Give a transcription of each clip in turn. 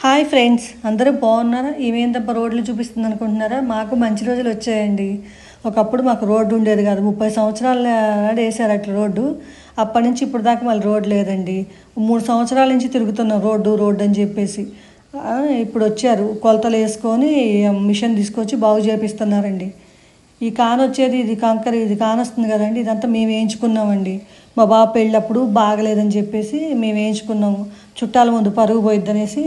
Hi friends, అందరూ బాగున్నారా? ఇవేందబ్బా రోడ్లు చూపిస్తుంది అనుకుంటున్నారా? మాకు మంచి రోజులు వచ్చాయండి. ఒకప్పుడు మాకు రోడ్డు ఉండేది కాదు. 30 సంవత్సరాల నాడు వేసారు అట్లా రోడ్డు. అప్పటి నుంచి ఇప్పుడు దాకా మళ్ళీ రోడ్డు లేదండి. 3 సంవత్సరాల నుంచి తిరుగుతున్నాం రోడ్డు అని చెప్పేసి. ఇప్పుడు వచ్చారు, కొలతలు వేసుకొని మిషన్ తీసుకొచ్చి బాగు చేపిస్తున్నారండి. ఈ కాన వచ్చేది, ఇది కంకర, ఇది కాన వస్తుంది కదండి, ఇదంతా మేము వేయించుకున్నామండి. మా బాబు పెళ్ళప్పుడు బాగలేదని చెప్పేసి మేము వేయించుకున్నాము. చుట్టాల ముందు పరుగు పోయిద్దనేసి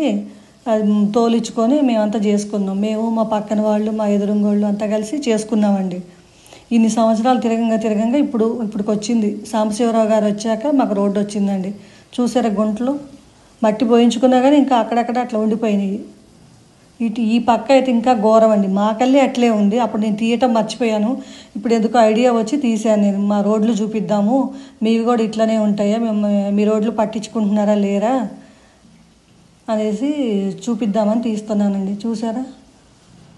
అది తోలించుకొని మేమంతా చేసుకున్నాం. మేము, మా పక్కన వాళ్ళు, మా ఎదురుంగోళ్ళు అంతా కలిసి చేసుకున్నామండి. ఇన్ని సంవత్సరాలు తిరగంగా ఇప్పుడుకి వచ్చింది. సాంబశివరావు గారు వచ్చాక మాకు రోడ్డు వచ్చిందండి. చూసారా గుంటలు మట్టి పోయించుకున్నా కానీ ఇంకా అక్కడక్కడ అట్లా ఉండిపోయినాయి. ఈ పక్క అయితే ఇంకా ఘోరం అండి. మాకల్లే అట్లే ఉంది. అప్పుడు నేను తీయటం మర్చిపోయాను. ఇప్పుడు ఎందుకో ఐడియా వచ్చి తీసాను నేను. మా రోడ్లు చూపిద్దాము, మీవి కూడా ఇట్లనే ఉంటాయా, మేము మీ రోడ్లు పట్టించుకుంటున్నారా లేరా అనేసి చూపిద్దామని తీస్తున్నానండి. చూసారా,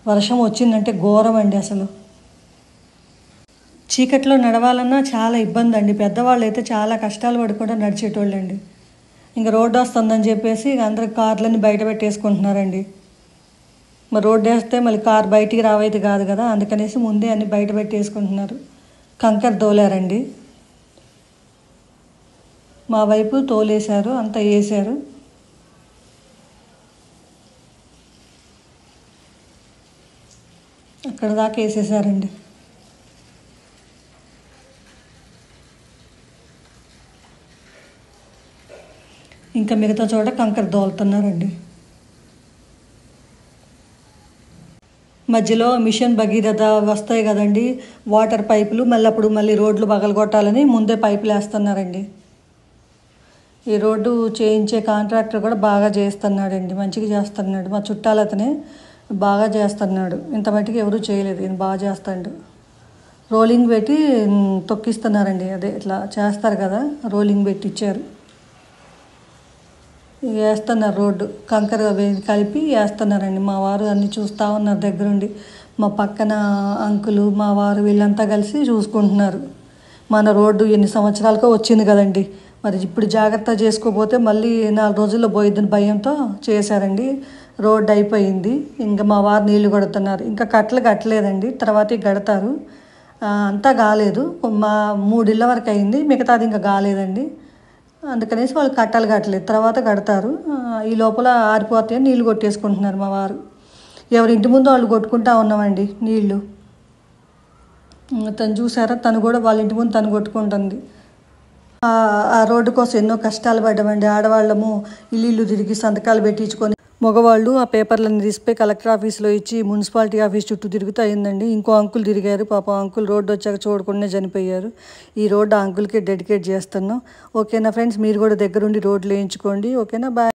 వర్షం వచ్చిందంటే ఘోరం అండి. అసలు చీకట్లో నడవాలన్నా చాలా ఇబ్బంది అండి. పెద్దవాళ్ళు అయితే చాలా కష్టాలు పడి కూడా నడిచేటోళ్ళండి. ఇంకా రోడ్డు వస్తుందని చెప్పేసి అందరు కార్లన్నీ బయట పెట్టేసుకుంటున్నారండి. మరి రోడ్డు వేస్తే మళ్ళీ కార్ బయటికి రావైతే కాదు కదా, అందుకనేసి ముందే అన్ని బయట పెట్టేసుకుంటున్నారు. కంకర తోలారండి, మా వైపు తోలేశారు, అంతా వేసారు. అక్కడ దాకా వేసేసారండి. ఇంకా మిగతా చోట కంకర దోలుతున్నారండి. మధ్యలో మిషన్ భగీరథ వస్తాయి కదండి, వాటర్ పైపులు, మళ్ళీ రోడ్లు పగలగొట్టాలని ముందే పైపులు వేస్తున్నారండి. ఈ రోడ్డు చేయించే కాంట్రాక్టర్ కూడా బాగా చేస్తున్నాడండి, మంచిగా చేస్తున్నాడు. మా చుట్టాలు అతనే బాగా చేస్తున్నాడు. ఇంత మట్టికి ఎవరూ చేయలేదు, ఈయన బాగా చేస్తాడు. రోలింగ్ పెట్టి తొక్కిస్తున్నారండి. అదే ఇట్లా చేస్తారు కదా, రోలింగ్ పెట్టి ఇచ్చారు. వేస్తున్నారు రోడ్డు, కంకర కలిపి వేస్తున్నారండి. మా వారు అన్నీ చూస్తూ ఉన్నారు దగ్గరుండి. మా పక్కన అంకులు, మా వారు వీళ్ళంతా కలిసి చూసుకుంటున్నారు. మన రోడ్డు ఎన్ని సంవత్సరాలకో వచ్చింది కదండి, మరి ఇప్పుడు జాగ్రత్త చేసుకోకపోతే మళ్ళీ 4 రోజుల్లో పోయిద్దని భయంతో చేశారండి. రోడ్డు అయిపోయింది. ఇంకా మా వారు నీళ్లు కొడుతున్నారు. ఇంకా కట్టలు కట్టలేదండి, తర్వాత కడతారు. అంతా కాలేదు, మా 3 ఇళ్ళ వరకు అయింది, మిగతాది ఇంకా కాలేదండి. అందుకనేసి వాళ్ళు కట్టాలు కట్టలేదు, తర్వాత కడతారు. ఈ లోపల ఆరిపోతాయని నీళ్ళు కొట్టేసుకుంటున్నారు మా వారు. ఎవరి ఇంటి ముందు వాళ్ళు కొట్టుకుంటా ఉన్నామండి నీళ్ళు. తను చూసారా, తను కూడా వాళ్ళ ఇంటి ముందు తను కొట్టుకుంటుంది. ఆ రోడ్డు కోసం ఎన్నో కష్టాలు పడ్డామండి. ఆడవాళ్ళము ఇల్లు తిరిగి సంతకాలు పెట్టించుకొని, మగవాళ్ళు ఆ పేపర్లను తీసిపోయి కలెక్టర్ ఆఫీస్లో ఇచ్చి మున్సిపాలిటీ ఆఫీస్ చుట్టూ తిరుగుతూ అయిందండి. ఇంకో అంకుల్ తిరిగారు, పాపం అంకుల్ రోడ్డు వచ్చాక చూడకుండా చనిపోయారు. ఈ రోడ్డు ఆ అంకుల్కి డెడికేట్ చేస్తున్నాం. ఓకేనా ఫ్రెండ్స్, మీరు కూడా దగ్గరుండి రోడ్లు వేయించుకోండి. ఓకేనా, బాయ్.